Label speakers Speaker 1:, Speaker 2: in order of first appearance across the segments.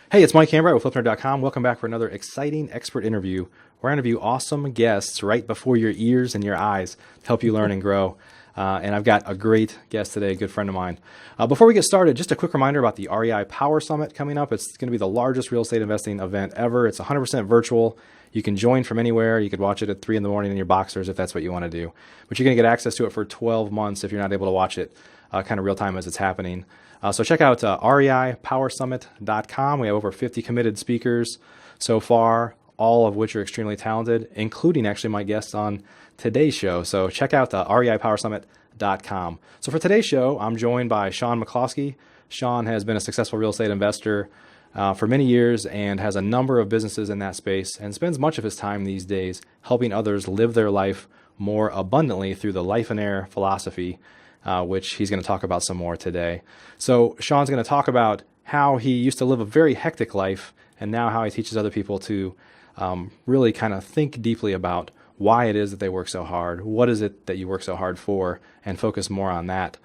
Speaker 1: Hey, it's Mike Hambright with FlipNerd.com. Welcome back for another exciting expert interview where I interview awesome guests right before your ears and your eyes to help you learn and grow. And I've got a great guest today, a good friend of mine. Before we get started, just a quick reminder about the REI Power Summit coming up. It's going to be the largest real estate investing event ever. It's 100% virtual. You can join from anywhere. You could watch it at 3 in the morning in your boxers if that's what you want to do. But you're going to get access to it for 12 months if you're not able to watch it kind of real time as it's happening. So check out reipowersummit.com. We have over 50 committed speakers so far, all of which are extremely talented, including actually my guests on today's show. So check out reipowersummit.com. So for today's show, I'm joined by Shaun McCloskey. Shaun has been a successful real estate investor for many years and has a number of businesses in that space and spends much of his time these days helping others live their life more abundantly through the Life and Air philosophy, which he's going to talk about some more today. So Shaun's going to talk about how he used to live a very hectic life and now how he teaches other people to really kind of think deeply about why it is that they work so hard, what is it that you work so hard for, and focus more on that.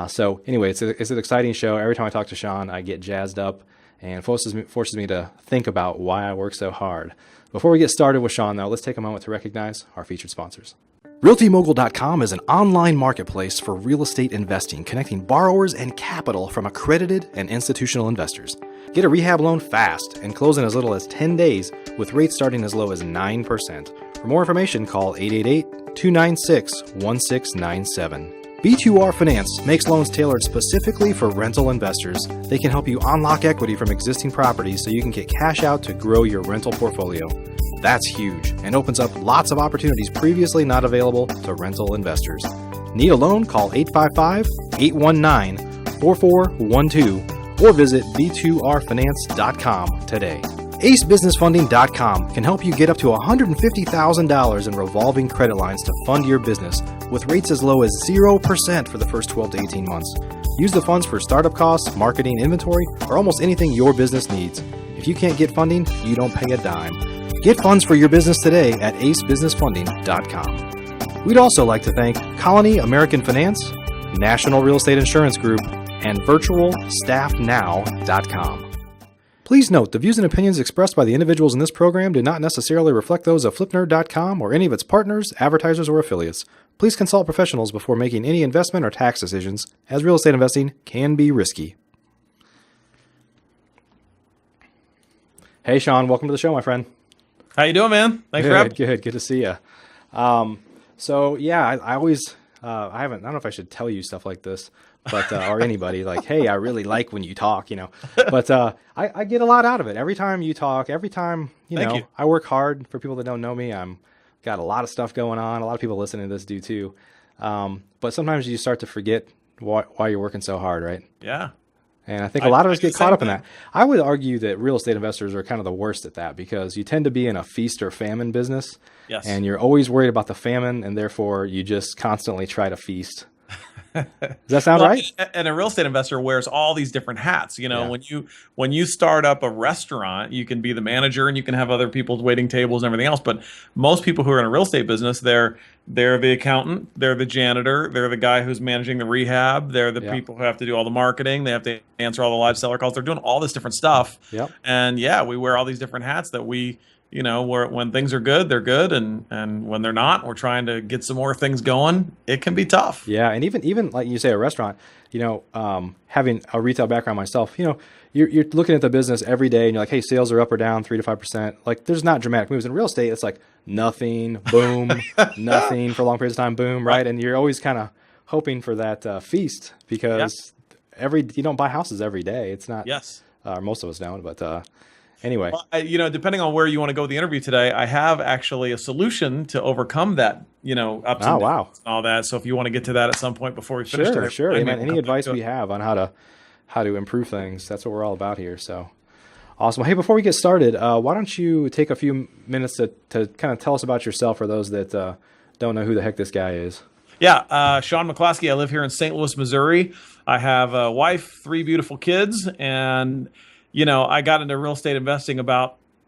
Speaker 1: So anyway, it's an exciting show. Every time I talk to Shaun, I get jazzed up and forces me to think about why I work so hard. Before we get started with Shaun, though, let's take a moment to recognize our featured sponsors. RealtyMogul.com is an online marketplace for real estate investing, connecting borrowers and capital from accredited and institutional investors. Get a rehab loan fast and close in as little as 10 days with rates starting as low as 9%. For more information, call 888-296-1697. B2R Finance makes loans tailored specifically for rental investors. They can help you unlock equity from existing properties so you can get cash out to grow your rental portfolio. That's huge and opens up lots of opportunities previously not available to rental investors. Need a loan? Call 855-819-4412 or visit b2rfinance.com today. AceBusinessFunding.com can help you get up to $150,000 in revolving credit lines to fund your business with rates as low as 0% for the first 12 to 18 months. Use the funds for startup costs, marketing, inventory, or almost anything your business needs. If you can't get funding, you don't pay a dime. Get funds for your business today at acebusinessfunding.com. We'd also like to thank Colony American Finance, National Real Estate Insurance Group, and virtualstaffnow.com. Please note, the views and opinions expressed by the individuals in this program do not necessarily reflect those of FlipNerd.com or any of its partners, advertisers, or affiliates. Please consult professionals before making any investment or tax decisions, as real estate investing can be risky. Hey, Shaun, welcome to the show, my friend.
Speaker 2: How you doing, man? Thanks for having me.
Speaker 1: Good to see you. So yeah, I always, I don't know if I should tell you stuff like this, but, or anybody like, hey, I really like when you talk, but, I get a lot out of it. Every time you talk, every time,
Speaker 2: you.
Speaker 1: I work hard. For people that don't know me, got a lot of stuff going on. A lot of people listening to this do too. But sometimes you start to forget why you're working so hard, right?
Speaker 2: Yeah.
Speaker 1: And I think a lot of us get caught up in that. I would argue that real estate investors are kind of the worst at that because you tend to be in a feast or famine business.
Speaker 2: Yes.
Speaker 1: And you're always worried about the famine, and therefore you just constantly try to feast. Does that sound right?
Speaker 2: And a real estate investor wears all these different hats.
Speaker 1: Yeah.
Speaker 2: When you start up a restaurant, you can be the manager and you can have other people waiting tables and everything else. But most people who are in a real estate business, they're the accountant, they're the janitor, they're the guy who's managing the rehab, they're the people who have to do all the marketing, they have to answer all the live seller calls. They're doing all this different stuff.
Speaker 1: Yep.
Speaker 2: And yeah, we wear all these different hats that we when things are good, they're good, and when they're not, we're trying to get some more things going. It can be tough.
Speaker 1: Yeah, and even like you say, a restaurant. Having a retail background myself, you're looking at the business every day, and you're like, hey, sales are up or down 3 to 5%. Like, there's not dramatic moves in real estate. It's like nothing, boom, nothing for long periods of time, boom, right? And you're always kind of hoping for that feast because you don't buy houses every day. It's not.
Speaker 2: Yes.
Speaker 1: Most of us don't, but. Anyway,
Speaker 2: well, depending on where you want to go with the interview today, I have actually a solution to overcome that, ups and downs and all that. So if you want to get to that at some point before we finish today.
Speaker 1: Sure. Any advice we have on how to improve things, that's what we're all about here. So awesome. Well, hey, before we get started, why don't you take a few minutes to kind of tell us about yourself for those that don't know who the heck this guy is.
Speaker 2: Yeah, Shaun McCloskey. I live here in St. Louis, Missouri. I have a wife, 3 beautiful kids, and I got into real estate investing I'm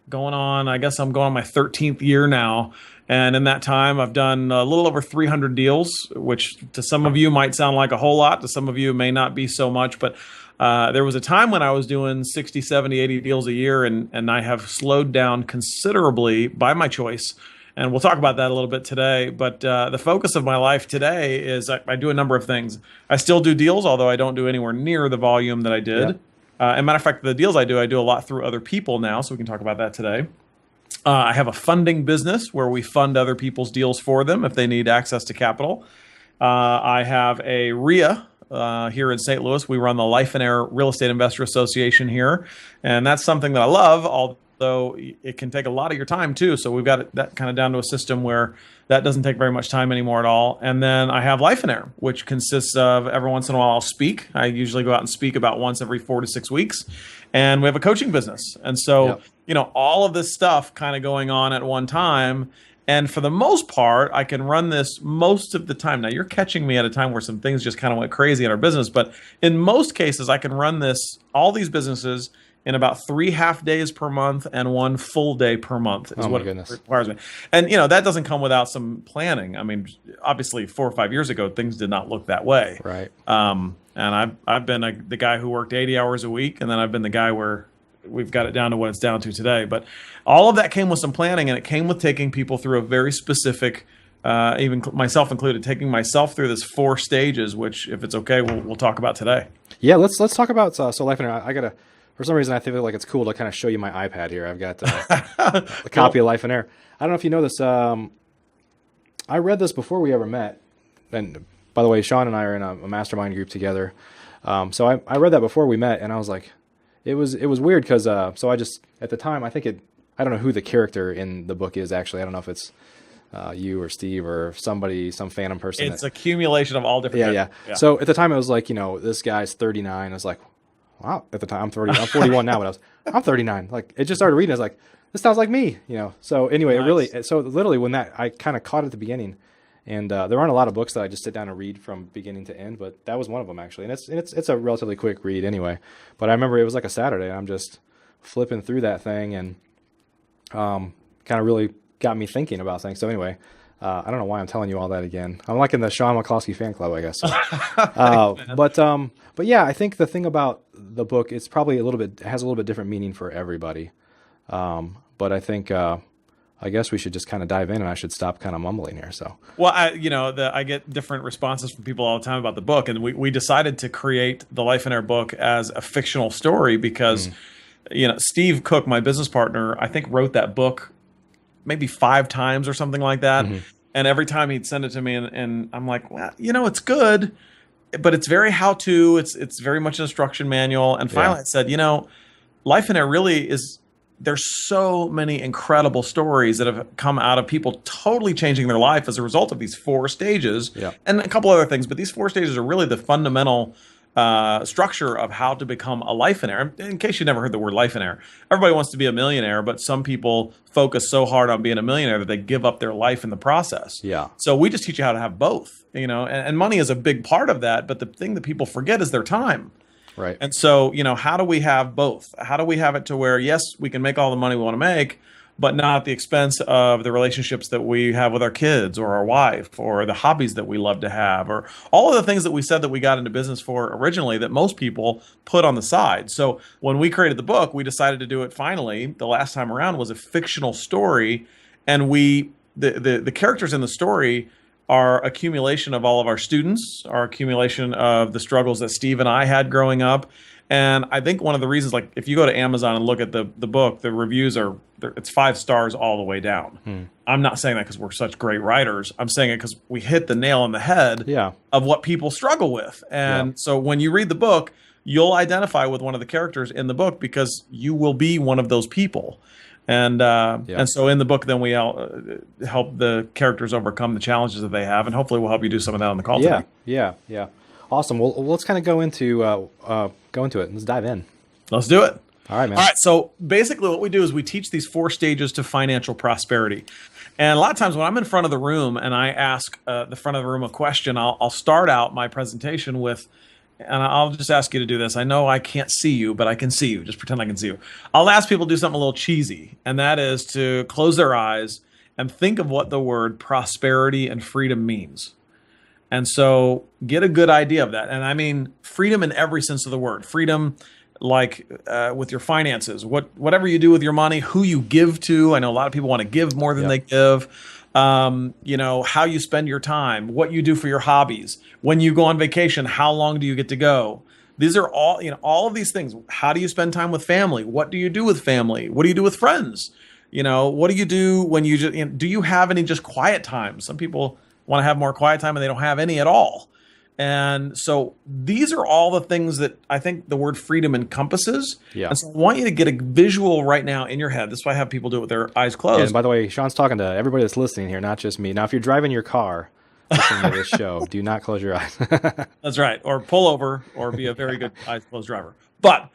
Speaker 2: going on my 13th year now. And in that time, I've done a little over 300 deals, which to some of you might sound like a whole lot. To some of you, it may not be so much. But there was a time when I was doing 60, 70, 80 deals a year, and I have slowed down considerably by my choice. And we'll talk about that a little bit today. But the focus of my life today is I do a number of things. I still do deals, although I don't do anywhere near the volume that I did.
Speaker 1: Yep.
Speaker 2: As a matter of fact, the deals I do a lot through other people now, so we can talk about that today. I have a funding business where we fund other people's deals for them if they need access to capital. I have a RIA here in St. Louis. We run the Life and Air Real Estate Investor Association here, and that's something that I love, although it can take a lot of your time too. So we've got that kind of down to a system where that doesn't take very much time anymore at all. And then I have Life and Air, which consists of every once in a while I'll speak. I usually go out and speak about once every 4 to 6 weeks. And we have a coaching business. And so, all of this stuff kind of going on at one time. And for the most part, I can run this most of the time. Now, you're catching me at a time where some things just kind of went crazy in our business. But in most cases, I can run all these businesses in about 3 half days per month and 1 full day per month is what it requires me. And, that doesn't come without some planning. I mean, obviously 4 or 5 years ago, things did not look that way.
Speaker 1: Right.
Speaker 2: And I've been the guy who worked 80 hours a week, and then I've been the guy where we've got it down to what it's down to today. But all of that came with some planning, and it came with taking people through a very specific, even myself included, taking myself through this 4 stages, which, if it's okay, we'll talk about today.
Speaker 1: Yeah, let's talk about so Life and Air. I gotta. For some reason, I feel like it's cool to kind of show you my iPad here. I've got a copy of Life and Air. I don't know if you know this. I read this before we ever met. And by the way, Shaun and I are in a mastermind group together. So I read that before we met, and I was like, it was weird because so I just at the time I don't know who the character in the book is actually. I don't know if it's you or Steve or somebody, some phantom person.
Speaker 2: It's accumulation of all different.
Speaker 1: Yeah. So at the time it was like this guy's 39. I was like, wow. At the time I'm 30. I'm 41 now, but I'm 39. Like it just started reading. I was like, this sounds like me. So anyway,
Speaker 2: Nice.
Speaker 1: So literally when I kind of caught at the beginning. And there aren't a lot of books that I just sit down and read from beginning to end, but that was one of them actually. And it's a relatively quick read anyway. But I remember it was like a Saturday, and I'm just flipping through that thing, and kind of really got me thinking about things. So anyway, I don't know why I'm telling you all that again. I'm like in the Shaun McCloskey fan club, I guess. So. But yeah, I think the thing about the book, it's probably it has a little bit different meaning for everybody. But I think. I guess we should just kind of dive in, and I should stop kind of mumbling here. So,
Speaker 2: well, I get different responses from people all the time about the book, and we decided to create the Life and Air book as a fictional story because, Steve Cook, my business partner, I think wrote that book maybe 5 times or something like that, and every time he'd send it to me, and I'm like, well, it's good, but it's very how-to. It's very much an instruction manual, and finally I said, Life and Air really is. There's so many incredible stories that have come out of people totally changing their life as a result of these 4 stages and a couple other things. But these 4 stages are really the fundamental structure of how to become a life and air. In case you never heard the word life and air, everybody wants to be a millionaire, but some people focus so hard on being a millionaire that they give up their life in the process.
Speaker 1: Yeah.
Speaker 2: So we just teach you how to have both, and money is a big part of that. But the thing that people forget is their time.
Speaker 1: Right.
Speaker 2: And so, how do we have both? How do we have it to where, yes, we can make all the money we want to make, but not at the expense of the relationships that we have with our kids or our wife or the hobbies that we love to have or all of the things that we said that we got into business for originally that most people put on the side. So when we created the book, we decided to do it finally. The last time around was a fictional story. And the characters in the story our accumulation of all of our students, our accumulation of the struggles that Steve and I had growing up. And I think one of the reasons, like if you go to Amazon and look at the book, the reviews it's 5 stars all the way down. I'm not saying that because we're such great writers. I'm saying it because we hit the nail on the head of what people struggle with. And so when you read the book, you'll identify with one of the characters in the book because you will be one of those people. And so in the book, then we help the characters overcome the challenges that they have, and hopefully we'll help you do some of that on the call today.
Speaker 1: Yeah. Awesome. Well, let's kind of go into it. Let's dive in.
Speaker 2: Let's do it.
Speaker 1: All right, man.
Speaker 2: All right. So basically what we do is we teach these 4 stages to financial prosperity. And a lot of times when I'm in front of the room and I ask the front of the room a question, I'll start out my presentation with, and I'll just ask you to do this. I know I can't see you, but I can see you. Just pretend I can see you. I'll ask people to do something a little cheesy, and that is to close their eyes and think of what the word prosperity and freedom means. And so get a good idea of that. And I mean freedom in every sense of the word. Freedom like with your finances, whatever you do with your money, who you give to. I know a lot of people want to give more than they give. How you spend your time, what you do for your hobbies. When you go on vacation, how long do you get to go? These are all, all of these things. How do you spend time with family? What do you do with family? What do you do with friends? What do you do when you just, do you have any just quiet time? Some people want to have more quiet time and they don't have any at all. And so these are all the things that I think the word freedom encompasses.
Speaker 1: Yeah.
Speaker 2: And so I want you to get a visual right now in your head. This is why I have people do it with their eyes closed.
Speaker 1: Yeah, and by the way, Shaun's talking to everybody that's listening here, not just me. Now, if you're driving your car listening to this show, do not close your eyes.
Speaker 2: That's right. Or pull over or be a very good eyes closed driver. But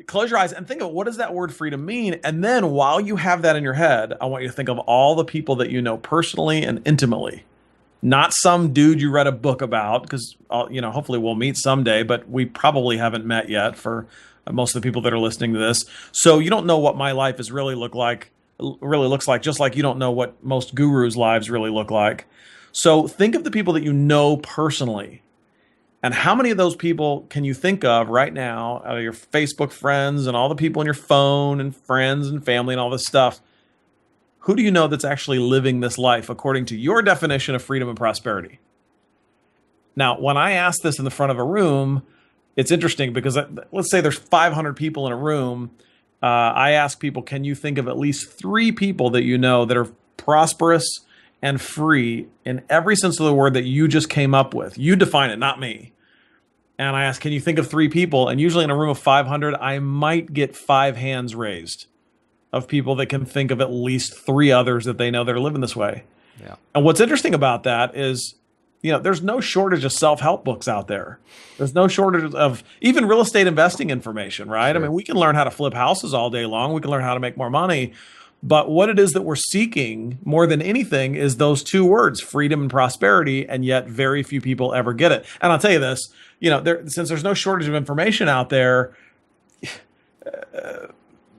Speaker 2: close your eyes and think of what does that word freedom mean? And then while you have that in your head, I want you to think of all the people that you know personally and intimately. Not some dude you read a book about, because hopefully we'll meet someday, but we probably haven't met yet for most of the people that are listening to this. So you don't know what my life is really looks like, just like you don't know what most gurus' lives really look like. So think of the people that you know personally. And how many of those people can you think of right now out of your Facebook friends and all the people on your phone and friends and family and all this stuff? Who do you know that's actually living this life according to your definition of freedom and prosperity? Now, when I ask this in the front of a room, it's interesting because let's say there's 500 people in a room. I ask people, can you think of at least 3 people that you know that are prosperous and free in every sense of the word that you just came up with? You define it, not me. And I ask, can you think of 3 people? And usually in a room of 500, I might get 5 hands raised of people that can think of at least 3 others that they know that are living this way.
Speaker 1: Yeah.
Speaker 2: And what's interesting about that is, there's no shortage of self-help books out there. There's no shortage of even real estate investing information, right? Sure. I mean, we can learn how to flip houses all day long. We can learn how to make more money. But what it is that we're seeking more than anything is those 2 words, freedom and prosperity, and yet very few people ever get it. And I'll tell you this, since there's no shortage of information out there,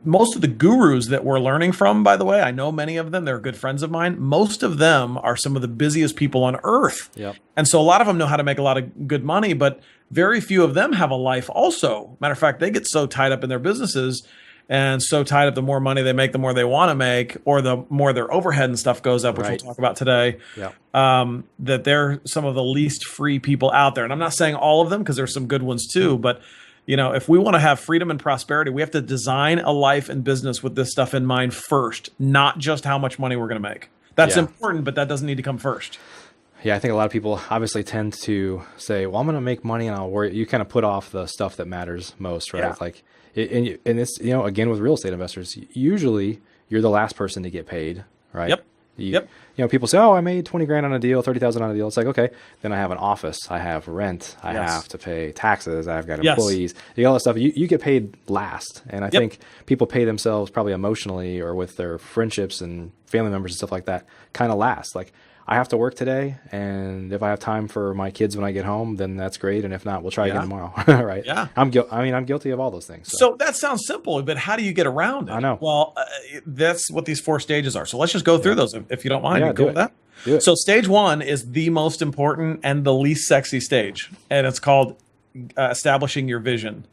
Speaker 2: most of the gurus that we're learning from, by the way, I know many of them, they're good friends of mine. Most of them are some of the busiest people on earth.
Speaker 1: Yep.
Speaker 2: And so a lot of them know how to make a lot of good money, but very few of them have a life also. Matter of fact, they get so tied up in their businesses and so tied up, the more money they make, the more they want to make, or the more their overhead and stuff goes up, which we'll talk about today,
Speaker 1: yep.
Speaker 2: That they're some of the least free people out there. And I'm not saying all of them, because there's some good ones too, but if we want to have freedom and prosperity, we have to design a life and business with this stuff in mind first, not just how much money we're going to make. That's important, but that doesn't need to come first.
Speaker 1: Yeah, I think a lot of people obviously tend to say, well, I'm going to make money and I'll worry. You kind of put off the stuff that matters most, right?
Speaker 2: Yeah.
Speaker 1: Like, and it's, again, with real estate investors, usually you're the last person to get paid, right?
Speaker 2: Yep.
Speaker 1: People say, oh, I made 20 grand on a deal, 30,000 on a deal. It's like, okay, then I have an office, I have rent, I have to pay taxes, I've got employees, all that stuff. You get paid last. And I think people pay themselves probably emotionally or with their friendships and family members and stuff like that kind of last. Like, I have to work today, and if I have time for my kids when I get home, then that's great. And if not, we'll try again tomorrow, right?
Speaker 2: Yeah.
Speaker 1: I'm guilty of all those things.
Speaker 2: So that sounds simple, but how do you get around it?
Speaker 1: I know.
Speaker 2: Well, that's what these 4 stages are. So let's just go through those if you don't mind.
Speaker 1: Yeah,
Speaker 2: You cool with that?
Speaker 1: Do it.
Speaker 2: So stage 1 is the most important and the least sexy stage, and it's called establishing your vision.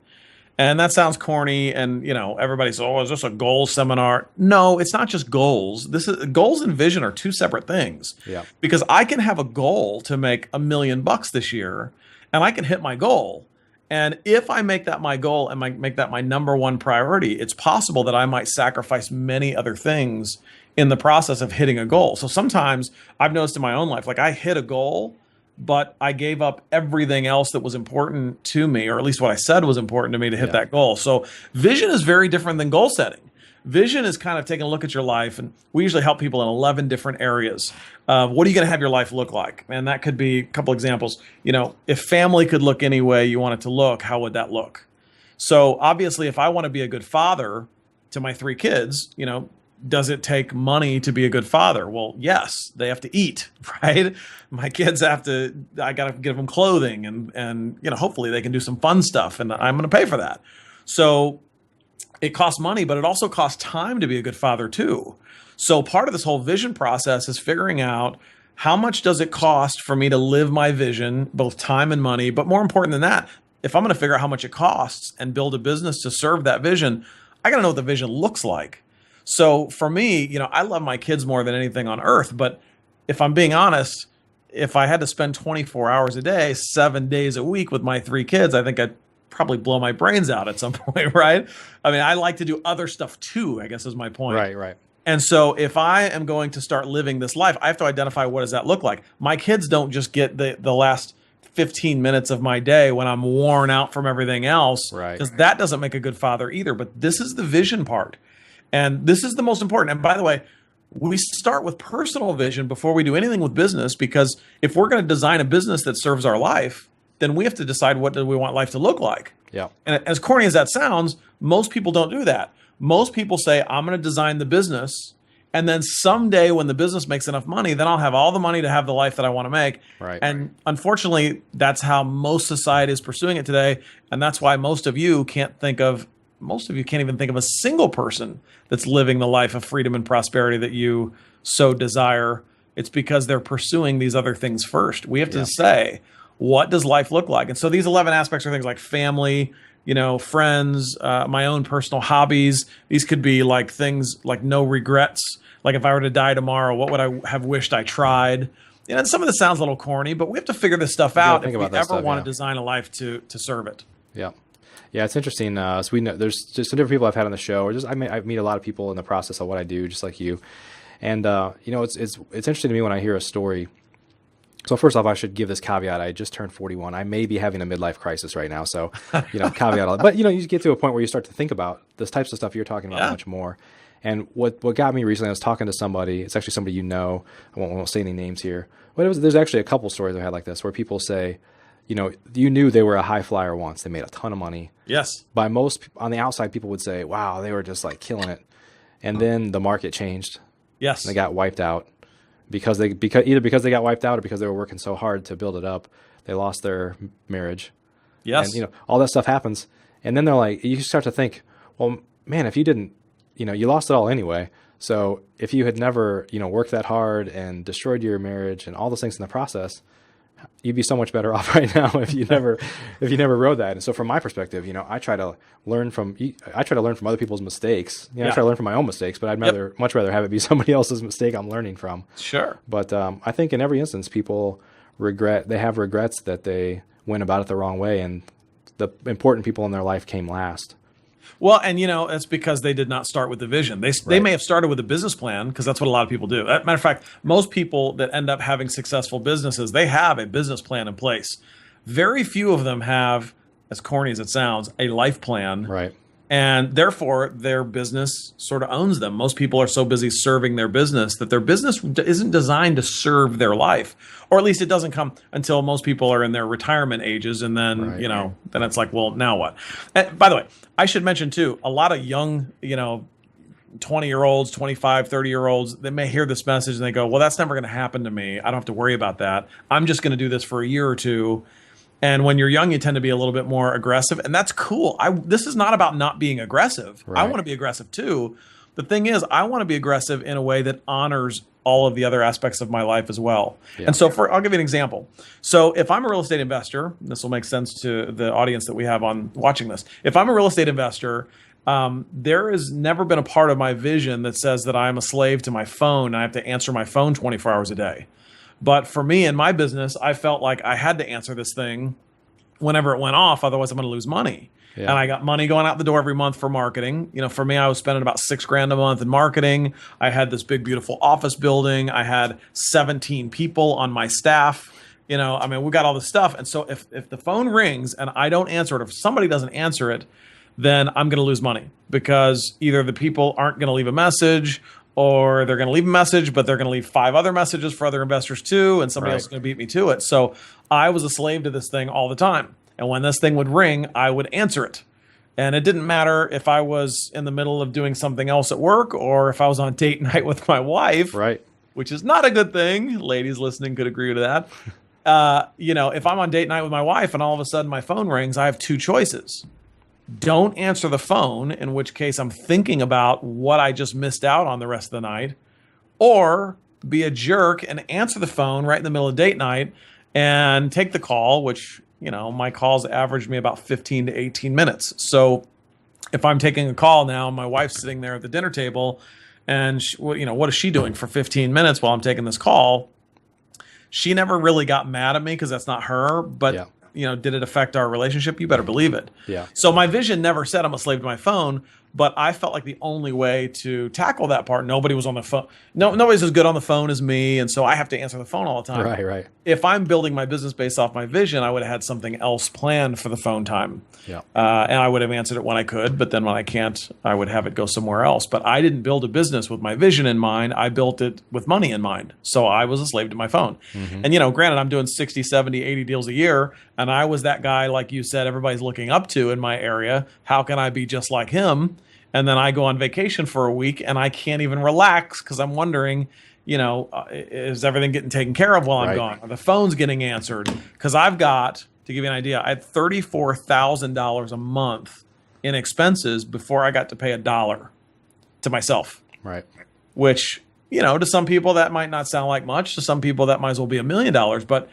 Speaker 2: And that sounds corny, and everybody says, "Oh, is this a goals seminar?" No, it's not just goals. Goals and vision are 2 separate things.
Speaker 1: Yeah.
Speaker 2: Because I can have a goal to make $1 million this year, and I can hit my goal. And if I make that my goal and make that my number 1 priority, it's possible that I might sacrifice many other things in the process of hitting a goal. So sometimes I've noticed in my own life, like I hit a goal, but I gave up everything else that was important to me, or at least what I said was important to me to hit that goal. So vision is very different than goal setting. Vision is kind of taking a look at your life, and we usually help people in 11 different areas. What are you going to have your life look like? And that could be a couple examples. If family could look any way you want it to look, how would that look? So obviously, if I want to be a good father to my 3 kids, does it take money to be a good father? Well, yes, they have to eat, right? My kids I got to give them clothing and hopefully they can do some fun stuff, and I'm going to pay for that. So it costs money, but it also costs time to be a good father too. So part of this whole vision process is figuring out how much does it cost for me to live my vision, both time and money. But more important than that, if I'm going to figure out how much it costs and build a business to serve that vision, I got to know what the vision looks like. So for me, I love my kids more than anything on earth. But if I'm being honest, if I had to spend 24 hours a day, 7 days a week with my 3 kids, I think I'd probably blow my brains out at some point, right? I mean, I like to do other stuff too, I guess is my point.
Speaker 1: Right.
Speaker 2: And so if I am going to start living this life, I have to identify what does that look like. My kids don't just get the last 15 minutes of my day when I'm worn out from everything else, because that doesn't make a good father either. But this is the vision part. And this is the most important. And by the way, we start with personal vision before we do anything with business, because if we're going to design a business that serves our life, then we have to decide what do we want life to look like.
Speaker 1: Yeah.
Speaker 2: And as corny as that sounds, most people don't do that. Most people say, I'm going to design the business, and then someday when the business makes enough money, then I'll have all the money to have the life that I want to make.
Speaker 1: Right.
Speaker 2: And unfortunately, that's how most society is pursuing it today. And that's why most of you can't even think of a single person that's living the life of freedom and prosperity that you so desire. It's because they're pursuing these other things first. We have to say, what does life look like? And so these 11 aspects are things like family, friends, my own personal hobbies. These could be like things like no regrets. Like if I were to die tomorrow, what would I have wished I tried? And some of this sounds a little corny, but we have to figure this stuff out if we ever want to design a life to serve it.
Speaker 1: Yeah. Yeah, it's interesting. So we know there's just some different people I've had on the show, or just I meet a lot of people in the process of what I do, just like you. And it's interesting to me when I hear a story. So first off, I should give this caveat. I just turned 41. I may be having a midlife crisis right now. So, caveat all that. But, you get to a point where you start to think about this types of stuff you're talking about much more. And what got me recently, I was talking to somebody. It's actually somebody I won't say any names here. But there's actually a couple stories I had like this where people say, you knew they were a high flyer once. They made a ton of money.
Speaker 2: Yes.
Speaker 1: By most, on the outside, people would say, wow, they were just like killing it. And then the market changed.
Speaker 2: Yes.
Speaker 1: And they got wiped out. Because they got wiped out or because they were working so hard to build it up, they lost their marriage.
Speaker 2: Yes.
Speaker 1: And, all that stuff happens. And then they're like, you start to think, well, man, if you didn't, you lost it all anyway. So if you had never, worked that hard and destroyed your marriage and all those things in the process, you'd be so much better off right now if you never rode that. And so from my perspective, I try to learn from other people's mistakes. I try to learn from my own mistakes, but I'd much rather have it be somebody else's mistake I'm learning from.
Speaker 2: Sure.
Speaker 1: But I think in every instance, people have regrets that they went about it the wrong way, and the important people in their life came last.
Speaker 2: Well, and that's because they did not start with the vision. They may have started with a business plan, because that's what a lot of people do. As a matter of fact, most people that end up having successful businesses, they have a business plan in place. Very few of them have, as corny as it sounds, a life plan.
Speaker 1: Right.
Speaker 2: And therefore, their business sort of owns them. Most people are so busy serving their business that their business isn't designed to serve their life. Or at least it doesn't come until most people are in their retirement ages. And then, then it's like, well, now what? And by the way, I should mention too, a lot of young, 20-year-olds, 25, 30-year-olds, they may hear this message and they go, well, that's never going to happen to me. I don't have to worry about that. I'm just going to do this for a year or two. And when you're young, you tend to be a little bit more aggressive. And that's cool. This is not about not being aggressive. Right. I want to be aggressive too. The thing is, I want to be aggressive in a way that honors all of the other aspects of my life as well. Yeah. And so I'll give you an example. So if I'm a real estate investor, this will make sense to the audience that we have on watching this. If I'm a real estate investor, there has never been a part of my vision that says that I'm a slave to my phone and I have to answer my phone 24 hours a day. But for me in my business, I felt like I had to answer this thing whenever it went off, otherwise I'm going to lose money. Yeah. And I got money going out the door every month for marketing. For me, I was spending about $6,000 a month in marketing. I had this big, beautiful office building. I had 17 people on my staff. We got all this stuff. And so if the phone rings and I don't answer it, if somebody doesn't answer it, then I'm going to lose money, because either the people aren't going to leave a message, or they're going to leave a message, but they're going to leave 5 other messages for other investors too, and somebody else is going to beat me to it. So I was a slave to this thing all the time. And when this thing would ring, I would answer it. And it didn't matter if I was in the middle of doing something else at work or if I was on date night with my wife,
Speaker 1: right?
Speaker 2: Which is not a good thing. Ladies listening could agree to that. If I'm on date night with my wife and all of a sudden my phone rings, I have 2 choices. Don't answer the phone, in which case I'm thinking about what I just missed out on the rest of the night, or be a jerk and answer the phone right in the middle of date night and take the call, which, my calls average me about 15 to 18 minutes. So if I'm taking a call now, my wife's sitting there at the dinner table and what is she doing for 15 minutes while I'm taking this call? She never really got mad at me because that's not her, but did it affect our relationship? You better believe it.
Speaker 1: Yeah.
Speaker 2: So my vision never said I'm a slave to my phone, but I felt like the only way to tackle that part, nobody was on the phone. Nobody's as good on the phone as me, and so I have to answer the phone all the time.
Speaker 1: Right.
Speaker 2: If I'm building my business based off my vision, I would have had something else planned for the phone time.
Speaker 1: Yeah.
Speaker 2: And I would have answered it when I could, but then when I can't, I would have it go somewhere else. But I didn't build a business with my vision in mind. I built it with money in mind. So I was a slave to my phone. Mm-hmm. And, granted, I'm doing 60, 70, 80 deals a year, and I was that guy, like you said, everybody's looking up to in my area. How can I be just like him? And then I go on vacation for a week and I can't even relax because I'm wondering, is everything getting taken care of while I'm gone? Are the phones getting answered? Because I've got, to give you an idea, I had $34,000 a month in expenses before I got to pay $1 to myself.
Speaker 1: Right.
Speaker 2: Which, to some people that might not sound like much. To some people that might as well be $1 million. But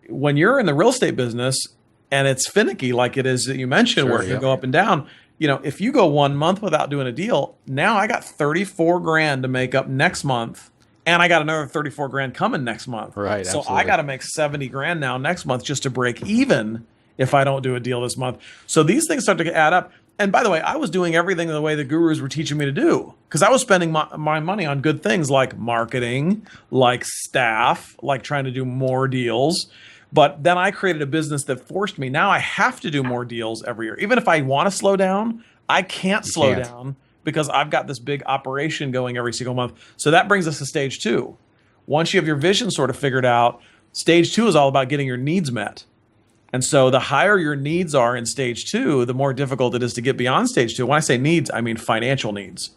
Speaker 2: when you're in the real estate business and it's finicky like it is that you mentioned, where it can go up and down, if you go 1 month without doing a deal, now I got 34 grand to make up next month. And I got another 34 grand coming next month.
Speaker 1: Right.
Speaker 2: So
Speaker 1: absolutely.
Speaker 2: I got to make 70 grand now next month just to break even if I don't do a deal this month. So these things start to add up. And by the way, I was doing everything the way the gurus were teaching me to do, because I was spending my money on good things like marketing, like staff, like trying to do more deals. But then I created a business that forced me. Now I have to do more deals every year. Even if I want to slow down, I can't slow down because I've got this big operation going every single month. So that brings us to stage 2. Once you have your vision sort of figured out, stage 2 is all about getting your needs met. And so the higher your needs are in stage 2, the more difficult it is to get beyond stage 2. When I say needs, I mean financial needs.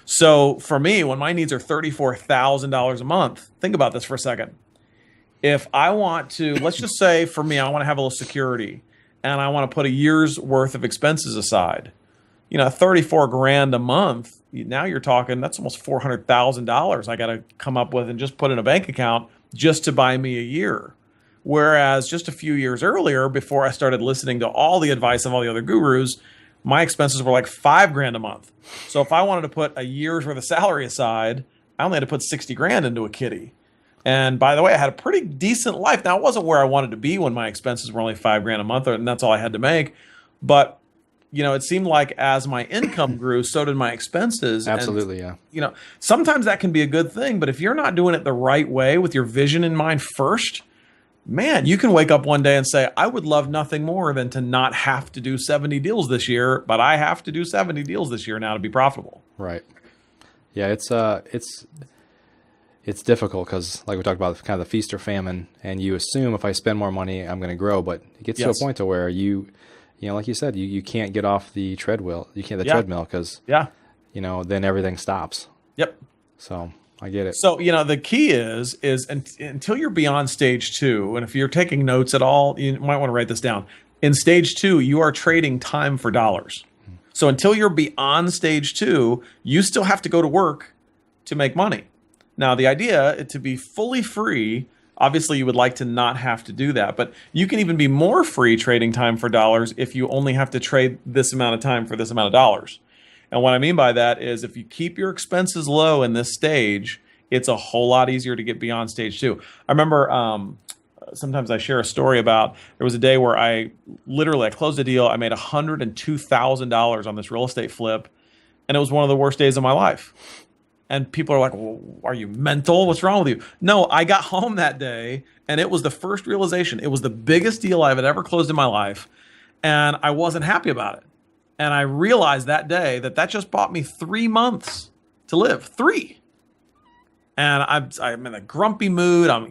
Speaker 2: So for me, when my needs are $34,000 a month, think about this for a second. If I want to, let's just say for me, I want to have a little security and I want to put a year's worth of expenses aside. 34 grand a month, now you're talking, that's almost $400,000 I got to come up with and just put in a bank account just to buy me a year. Whereas just a few years earlier, before I started listening to all the advice of all the other gurus, my expenses were like 5 grand a month. So if I wanted to put a year's worth of salary aside, I only had to put 60 grand into a kitty. And by the way, I had a pretty decent life. Now, it wasn't where I wanted to be when my expenses were only 5 grand a month, and that's all I had to make. But, it seemed like as my income grew, so did my expenses.
Speaker 1: Absolutely,
Speaker 2: and, sometimes that can be a good thing. But if you're not doing it the right way with your vision in mind first, man, you can wake up one day and say, I would love nothing more than to not have to do 70 deals this year, but I have to do 70 deals this year now to be profitable.
Speaker 1: Right. Yeah, it's difficult because, like we talked about, kind of the feast or famine, and you assume if I spend more money, I'm going to grow. But it gets to a point to where like you said, you can't get off the treadmill. You can't treadmill because then everything stops.
Speaker 2: Yep.
Speaker 1: So I get it.
Speaker 2: So the key is until you're beyond stage 2, and if you're taking notes at all, you might want to write this down. In stage 2, you are trading time for dollars. So until you're beyond stage 2, you still have to go to work to make money. Now, the idea to be fully free, obviously you would like to not have to do that, but you can even be more free trading time for dollars if you only have to trade this amount of time for this amount of dollars. And what I mean by that is if you keep your expenses low in this stage, it's a whole lot easier to get beyond stage 2. I remember sometimes I share a story about there was a day where I closed a deal. I made $102,000 on this real estate flip, and it was one of the worst days of my life. And people are like, well, are you mental? What's wrong with you? No, I got home that day, and it was the first realization. It was the biggest deal I've ever closed in my life, and I wasn't happy about it. And I realized that day that just bought me 3 months to live. 3. And I'm in a grumpy mood. I'm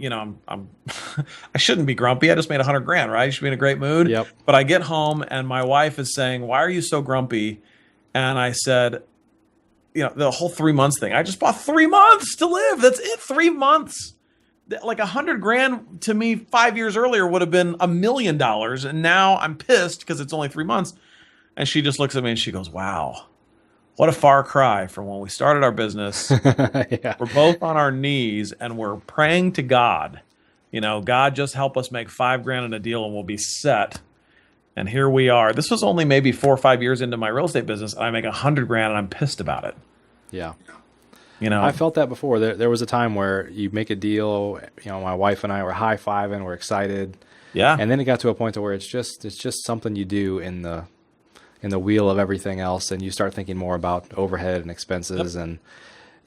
Speaker 2: I shouldn't be grumpy. I just made $100 grand, right? You should be in a great mood.
Speaker 1: Yep.
Speaker 2: But I get home and my wife is saying, why are you so grumpy? And I said, the whole 3 months thing. I just bought 3 months to live. That's it. 3 months. Like $100 grand to me 5 years earlier would have been $1 million. And now I'm pissed because it's only 3 months. And she just looks at me and she goes, wow, what a far cry from when we started our business.
Speaker 1: Yeah.
Speaker 2: We're both on our knees and we're praying to God. God, just help us make $5,000 in a deal and we'll be set. And here we are. This was only maybe 4 or 5 years into my real estate business. And I make $100,000 and I'm pissed about it.
Speaker 1: Yeah. I felt that before. There was a time where you make a deal, my wife and I were high-fiving, we're excited.
Speaker 2: Yeah.
Speaker 1: And then it got to a point to where it's just something you do in the wheel of everything else, and you start thinking more about overhead and expenses. Yep.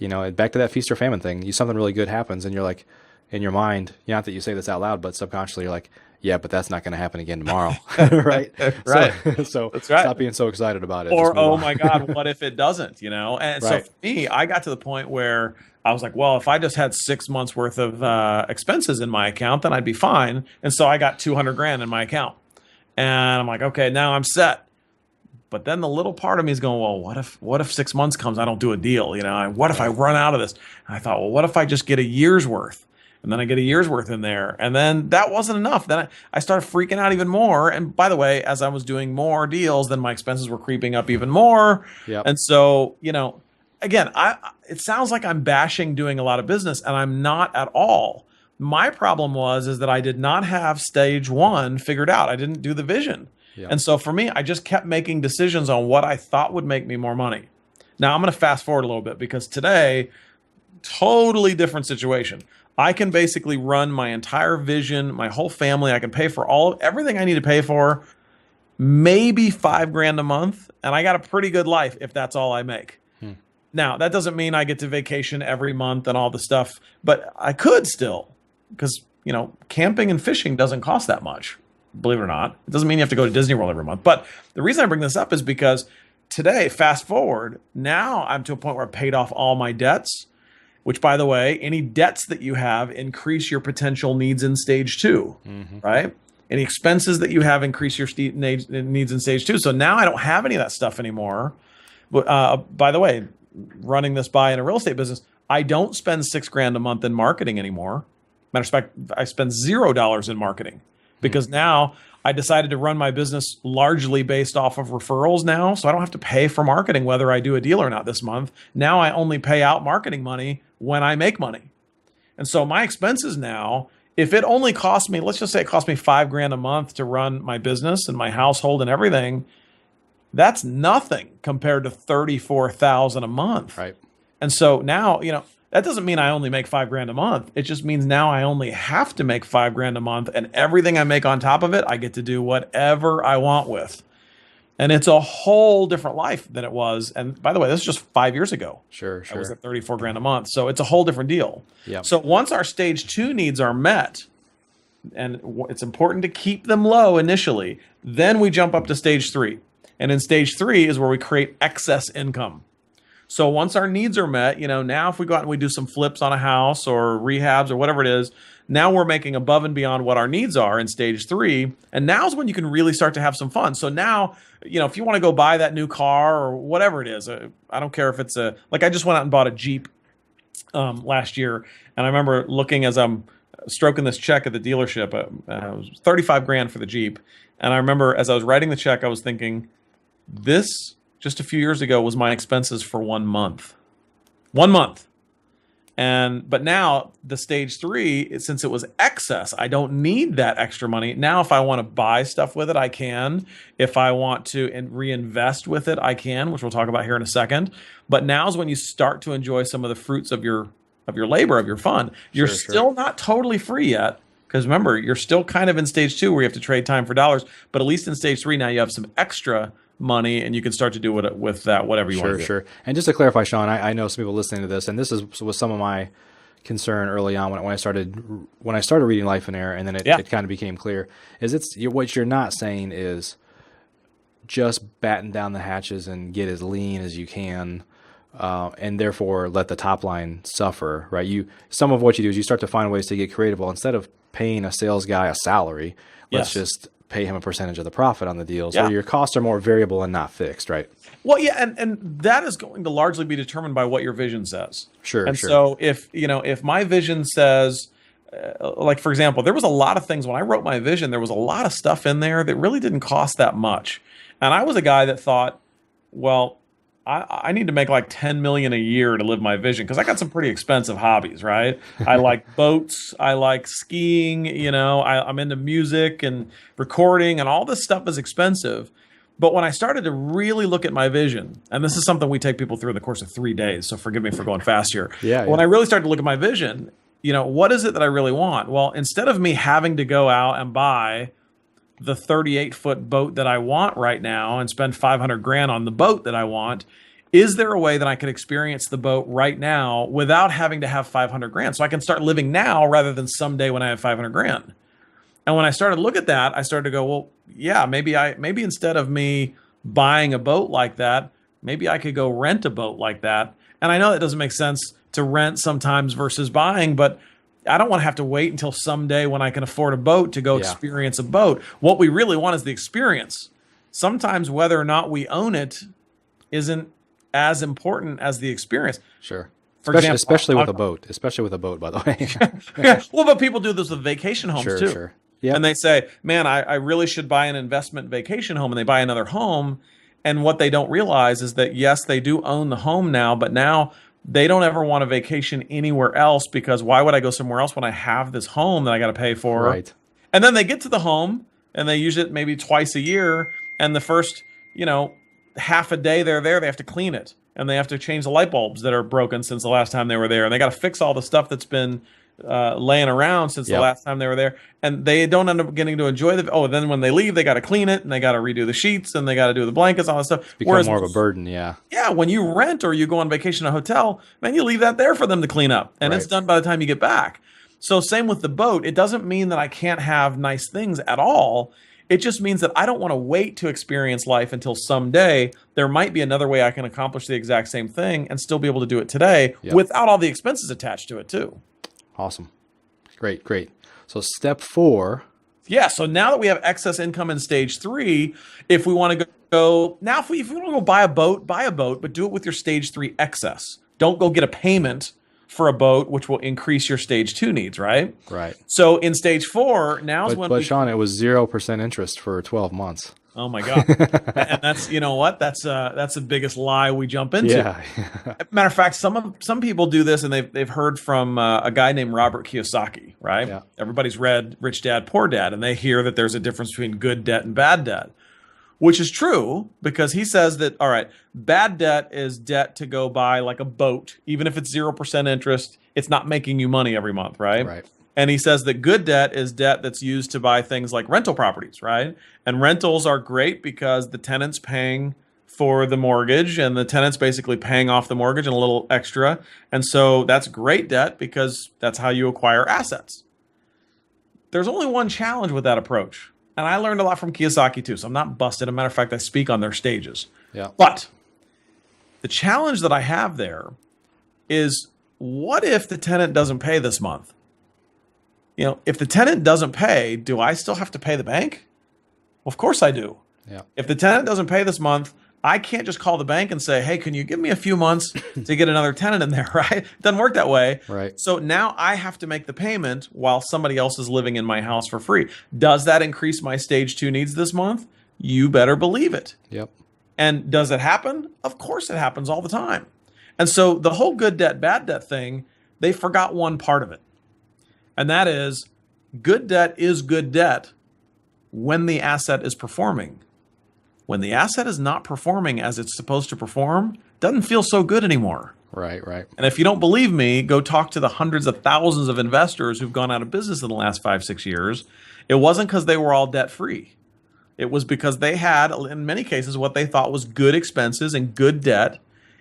Speaker 1: And back to that feast or famine thing, something really good happens and you're like, in your mind, not that you say this out loud, but subconsciously you're like, yeah, but that's not going to happen again tomorrow. Right.
Speaker 2: Right.
Speaker 1: So
Speaker 2: that's right.
Speaker 1: Stop being so excited about it.
Speaker 2: Or, oh my God, what if it doesn't, And
Speaker 1: right.
Speaker 2: So for me, I got to the point where I was like, well, if I just had 6 months worth of expenses in my account, then I'd be fine. And so I got $200,000 in my account and I'm like, okay, now I'm set. But then the little part of me is going, well, what if 6 months comes, I don't do a deal, what if I run out of this? And I thought, well, what if I just get a year's worth? And then I get a year's worth in there. And then that wasn't enough. Then I started freaking out even more. And by the way, as I was doing more deals, then my expenses were creeping up even more.
Speaker 1: Yep.
Speaker 2: And so, again, it sounds like I'm bashing doing a lot of business, and I'm not at all. My problem is that I did not have stage 1 figured out. I didn't do the vision. Yep. And so for me, I just kept making decisions on what I thought would make me more money. Now I'm going to fast forward a little bit because today, totally different situation. I can basically run my entire vision, my whole family. I can pay for everything I need to pay for, maybe $5,000 a month. And I got a pretty good life if that's all I make. Now, that doesn't mean I get to vacation every month and all the stuff, but I could still because, camping and fishing doesn't cost that much. Believe it or not. It doesn't mean you have to go to Disney World every month. But the reason I bring this up is because today, fast forward, now I'm to a point where I've paid off all my debts, which, by the way, any debts that you have increase your potential needs in stage 2, right? Any expenses that you have increase your needs in stage 2. So now I don't have any of that stuff anymore. But by the way, running this by in a real estate business, I don't spend $6,000 a month in marketing anymore. Matter of fact, I spend $0 in marketing because now I decided to run my business largely based off of referrals now. So I don't have to pay for marketing, whether I do a deal or not this month. Now I only pay out marketing money when I make money. And so my expenses now, if it only costs me, let's just say it costs me $5,000 a month to run my business and my household and everything, that's nothing compared to $34,000 a month.
Speaker 1: Right.
Speaker 2: And so now, that doesn't mean I only make $5,000 a month. It just means now I only have to make $5,000 a month, and everything I make on top of it, I get to do whatever I want with. And it's a whole different life than it was. And by the way, this is just 5 years ago.
Speaker 1: Sure.
Speaker 2: I was at $34,000 a month. So it's a whole different deal.
Speaker 1: Yep.
Speaker 2: So once our stage 2 needs are met, and it's important to keep them low initially, then we jump up to stage 3. And in stage 3 is where we create excess income. So once our needs are met, now if we go out and we do some flips on a house or rehabs or whatever it is, now we're making above and beyond what our needs are in stage 3. And now's when you can really start to have some fun. So now, if you want to go buy that new car or whatever it is, I don't care if it's I just went out and bought a Jeep last year. And I remember looking as I'm stroking this check at the dealership, it was $35,000 for the Jeep. And I remember as I was writing the check, I was thinking, this just a few years ago was my expenses for 1 month. 1 month. But now the stage 3, since it was excess, I don't need that extra money. Now, if I want to buy stuff with it, I can. If I want to reinvest with it, I can, which we'll talk about here in a second. But now's when you start to enjoy some of the fruits of your labor, of your fun. You're still not totally free yet. Because remember, you're still kind of in stage 2 where you have to trade time for dollars. But at least in stage 3, now you have some extra money and you can start to do with that whatever you want to do. Sure.
Speaker 1: And just to clarify, Shaun, I know some people listening to this, and this was some of my concern early on when I started reading Life in Air, and then it kind of became clear, is what you're not saying is just batten down the hatches and get as lean as you can, and therefore let the top line suffer, right? Some of what you do is you start to find ways to get creative. Well, instead of paying a sales guy a salary, let's just pay him a percentage of the profit on the deals, where your costs are more variable and not fixed, right?
Speaker 2: Well, yeah, and that is going to largely be determined by what your vision says.
Speaker 1: Sure.
Speaker 2: So if my vision says, like, for example, there was a lot of things when I wrote my vision, there was a lot of stuff in there that really didn't cost that much. And I was a guy that thought, well, I need to make like 10 million a year to live my vision, because I got some pretty expensive hobbies, right? I like boats, I like skiing, I'm into music and recording, and all this stuff is expensive. But when I started to really look at my vision, and this is something we take people through in the course of 3 days, so forgive me for going fast here. When I really started to look at my vision, what is it that I really want? Well, instead of me having to go out and buy the 38-foot boat that I want right now and spend 500 grand on the boat that I want, is there a way that I could experience the boat right now without having to have 500 grand? So I can start living now rather than someday when I have 500 grand. And when I started to look at that, I started to go, well, yeah, maybe instead of me buying a boat like that, maybe I could go rent a boat like that. And I know that doesn't make sense to rent sometimes versus buying, but I don't want to have to wait until someday when I can afford a boat to go experience a boat. What we really want is the experience. Sometimes whether or not we own it isn't as important as the experience.
Speaker 1: Sure.
Speaker 2: Especially
Speaker 1: with a boat, by the way.
Speaker 2: Yeah. Well, but people do this with vacation homes too.
Speaker 1: Sure. Yep.
Speaker 2: And they say, man, I really should buy an investment vacation home, and they buy another home. And what they don't realize is that, yes, they do own the home now, but now they don't ever want a vacation anywhere else, because why would I go somewhere else when I have this home that I got to pay for?
Speaker 1: Right.
Speaker 2: And then they get to the home and they use it maybe twice a year. And the first, half a day they're there, they have to clean it. And they have to change the light bulbs that are broken since the last time they were there. And they got to fix all the stuff that's been laying around since the last time they were there. And they don't end up getting to enjoy then when they leave, they got to clean it, and they got to redo the sheets, and they got to do the blankets, all that stuff.
Speaker 1: It's become more of a burden, yeah.
Speaker 2: Yeah, when you rent or you go on vacation in a hotel, man, you leave that there for them to clean up. And it's done by the time you get back. So same with the boat. It doesn't mean that I can't have nice things at all. It just means that I don't want to wait to experience life until someday there might be another way I can accomplish the exact same thing and still be able to do it today without all the expenses attached to it too.
Speaker 1: Awesome. Great. So step 4.
Speaker 2: Yeah. So now that we have excess income in stage 3, if we want to go now, if we want to go buy a boat, but do it with your stage 3 excess. Don't go get a payment for a boat, which will increase your stage 2 needs, right?
Speaker 1: Right.
Speaker 2: So in stage 4, but
Speaker 1: Shaun, it was 0% interest for 12 months.
Speaker 2: Oh my God. And that's, that's the biggest lie we jump into.
Speaker 1: Yeah.
Speaker 2: Matter of fact, some people do this, and they've heard from a guy named Robert Kiyosaki, right?
Speaker 1: Yeah.
Speaker 2: Everybody's read Rich Dad, Poor Dad, and they hear that there's a difference between good debt and bad debt, which is true, because he says that, all right, bad debt is debt to go buy like a boat. Even if it's 0% interest, it's not making you money every month, right?
Speaker 1: Right.
Speaker 2: And he says that good debt is debt that's used to buy things like rental properties, right? And rentals are great because the tenant's paying for the mortgage, and the tenant's basically paying off the mortgage and a little extra. And so that's great debt, because that's how you acquire assets. There's only one challenge with that approach. And I learned a lot from Kiyosaki too, so I'm not busted. As a matter of fact, I speak on their stages.
Speaker 1: Yeah.
Speaker 2: But the challenge that I have there is, what if the tenant doesn't pay this month? If the tenant doesn't pay, do I still have to pay the bank? Well, of course I do.
Speaker 1: Yeah.
Speaker 2: If the tenant doesn't pay this month, I can't just call the bank and say, hey, can you give me a few months to get another tenant in there, right? It doesn't work that way.
Speaker 1: Right.
Speaker 2: So now I have to make the payment while somebody else is living in my house for free. Does that increase my stage 2 needs this month? You better believe it.
Speaker 1: Yep.
Speaker 2: And does it happen? Of course it happens all the time. And so the whole good debt, bad debt thing, they forgot one part of it. And that is, good debt is good debt when the asset is performing. When the asset is not performing as it's supposed to perform, it doesn't feel so good anymore.
Speaker 1: Right.
Speaker 2: And if you don't believe me, go talk to the hundreds of thousands of investors who've gone out of business in the last 5-6 years. It wasn't because they were all debt-free. It was because they had, in many cases, what they thought was good expenses and good debt.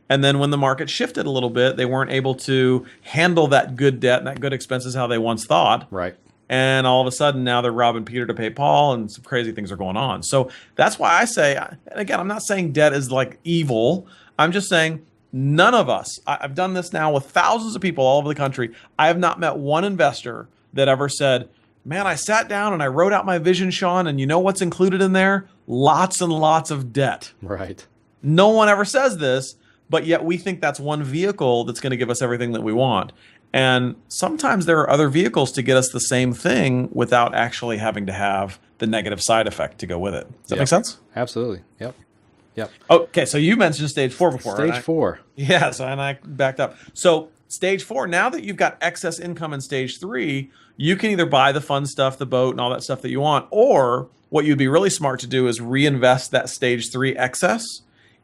Speaker 2: And then when the market shifted a little bit, they weren't able to handle that good debt and that good expenses how they once thought.
Speaker 1: Right.
Speaker 2: And all of a sudden, now they're robbing Peter to pay Paul, and some crazy things are going on. So that's why I say, and again, I'm not saying debt is like evil. I'm just saying none of us, I've done this now with thousands of people all over the country. I have not met one investor that ever said, man, I sat down and I wrote out my vision, Shaun, and you know what's included in there? Lots and lots of debt.
Speaker 1: Right.
Speaker 2: No one ever says this, but yet we think that's one vehicle that's going to give us everything that we want. And sometimes there are other vehicles to get us the same thing without actually having to have the negative side effect to go with it. Does that make sense?
Speaker 1: Absolutely. Yep.
Speaker 2: Okay, so you mentioned stage 4 before.
Speaker 1: Stage 4.
Speaker 2: Yeah, so and I backed up. So stage 4, now that you've got excess income in stage 3, you can either buy the fun stuff, the boat and all that stuff that you want, or what you'd be really smart to do is reinvest that stage 3 excess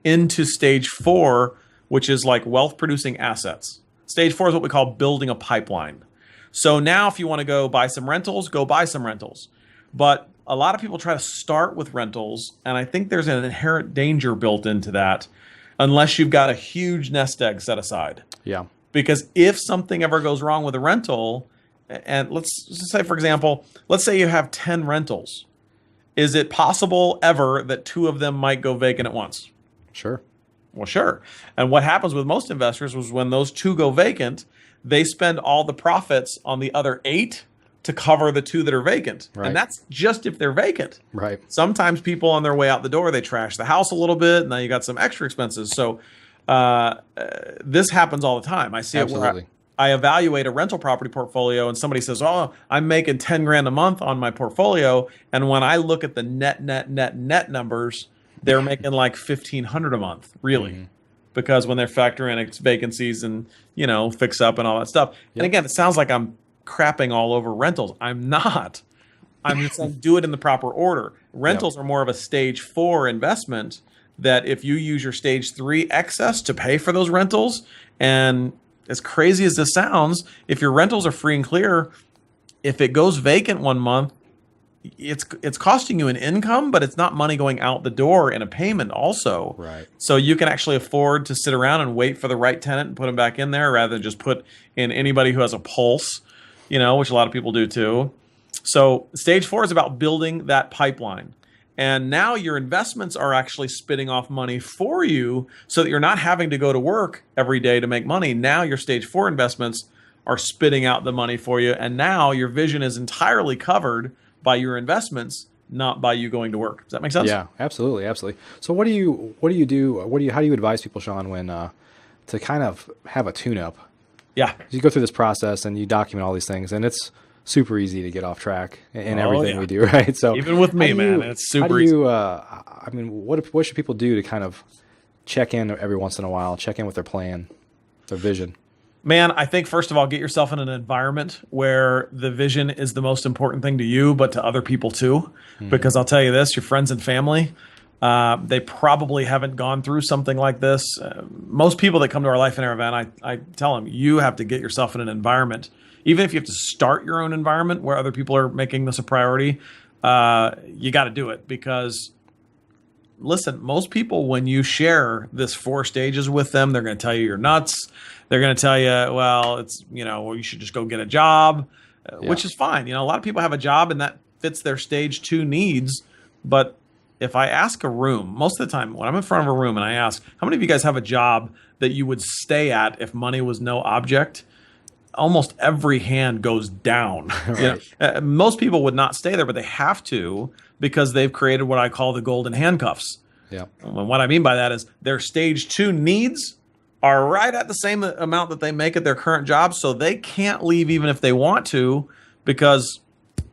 Speaker 2: into stage 4, which is like wealth producing assets. Stage 4 is what we call building a pipeline. So now if you want to go buy some rentals, go buy some rentals. But a lot of people try to start with rentals, and I think there's an inherent danger built into that unless you've got a huge nest egg set aside.
Speaker 1: Yeah.
Speaker 2: Because if something ever goes wrong with a rental, and let's say, for example, let's say you have 10 rentals. Is it possible ever that 2 of them might go vacant at once?
Speaker 1: Sure.
Speaker 2: Well, sure. And what happens with most investors was when those 2 go vacant, they spend all the profits on the other 8 to cover the 2 that are vacant.
Speaker 1: Right.
Speaker 2: And that's just if they're vacant.
Speaker 1: Right.
Speaker 2: Sometimes people on their way out the door, they trash the house a little bit, and now you got some extra expenses. So this happens all the time. I see
Speaker 1: Absolutely.
Speaker 2: it where I evaluate a rental property portfolio and somebody says, oh, I'm making 10 grand a month on my portfolio. And when I look at the net numbers, they're making like 1,500 a month, really. Mm-hmm. Because when they're factoring in vacancies and, fix up and all that stuff. Yep. And again, it sounds like I'm crapping all over rentals. I'm not. I'm just saying do it in the proper order. Rentals are more of a stage 4 investment that if you use your stage 3 excess to pay for those rentals, and as crazy as this sounds, if your rentals are free and clear, if it goes vacant one month, it's costing you an income, but it's not money going out the door in a payment also.
Speaker 1: Right.
Speaker 2: So you can actually afford to sit around and wait for the right tenant and put them back in there rather than just put in anybody who has a pulse, which a lot of people do too. So stage 4 is about building that pipeline. And now your investments are actually spitting off money for you so that you're not having to go to work every day to make money. Now your stage 4 investments are spitting out the money for you. And now your vision is entirely covered by your investments, not by you going to work. Does that make sense?
Speaker 1: Yeah, absolutely. So how do you advise people, Shaun, when to kind of have a tune-up?
Speaker 2: Yeah.
Speaker 1: You go through this process and you document all these things, and it's super easy to get off track in everything we do, right? So
Speaker 2: even with me, man, it's super easy.
Speaker 1: What should people do to kind of check in every once in a while, check in with their plan, their vision?
Speaker 2: Man, I think first of all, get yourself in an environment where the vision is the most important thing to you, but to other people too. Mm-hmm. Because I'll tell you this, your friends and family, they probably haven't gone through something like this. Most people that come to our Life and Air event, I tell them, you have to get yourself in an environment. Even if you have to start your own environment where other people are making this a priority, you got to do it. Because listen, most people, when you share this 4 stages with them, they're going to tell you you're nuts. They're going to tell you, well, it's, you should just go get a job, which is fine. A lot of people have a job and that fits their stage 2 needs. But if I ask a room, most of the time when I'm in front of a room and I ask, how many of you guys have a job that you would stay at if money was no object? Almost every hand goes down. Right. Most people would not stay there, but they have to because they've created what I call the golden handcuffs.
Speaker 1: Yeah.
Speaker 2: And what I mean by that is their stage 2 needs are right at the same amount that they make at their current job, so they can't leave even if they want to because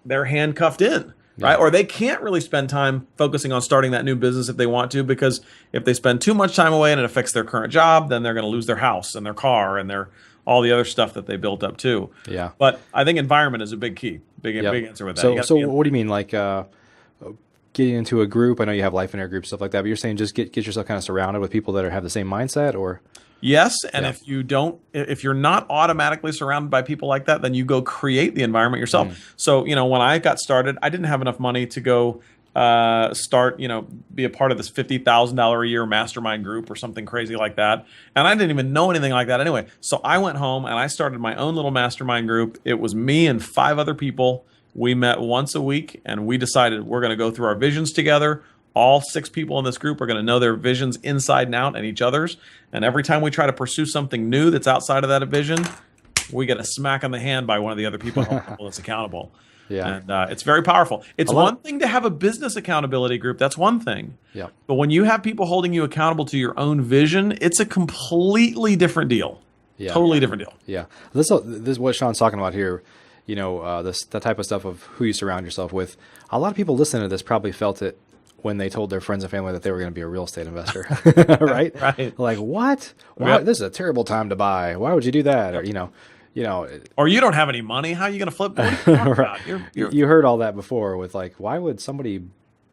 Speaker 2: they're handcuffed in, right? Or they can't really spend time focusing on starting that new business if they want to, because if they spend too much time away and it affects their current job, then they're going to lose their house and their car and all the other stuff that they built up too.
Speaker 1: Yeah.
Speaker 2: But I think environment is a big key, big answer with that.
Speaker 1: So what do you mean, like getting into a group? I know you have Life and Air groups, stuff like that, but you're saying just get yourself kind of surrounded with people that have the same mindset, or?
Speaker 2: Yes, and if you're not automatically surrounded by people like that, then you go create the environment yourself. So, when I got started, I didn't have enough money to go be a part of this $50,000 a year mastermind group or something crazy like that. And I didn't even know anything like that anyway. So I went home and I started my own little mastermind group. It was me and 5 other people. We met once a week and we decided we're going to go through our visions together. All 6 people in this group are going to know their visions inside and out and each other's. And every time we try to pursue something new that's outside of that vision, we get a smack on the hand by one of the other people who hold us accountable. Yeah. And it's very powerful. It's one thing to have a business accountability group. That's one thing.
Speaker 1: Yeah.
Speaker 2: But when you have people holding you accountable to your own vision, it's a completely different deal.
Speaker 1: Yeah.
Speaker 2: Totally different deal.
Speaker 1: Yeah. This is what Shaun's talking about here. The type of stuff of who you surround yourself with. A lot of people listening to this probably felt it when they told their friends and family that they were going to be a real estate investor, right?
Speaker 2: Right.
Speaker 1: Like, what? Why?
Speaker 2: Yep.
Speaker 1: This is a terrible time to buy. Why would you do that? Or,
Speaker 2: Or you don't have any money. How are you going to flip? What are you talking about?
Speaker 1: You heard all that before with like, why would somebody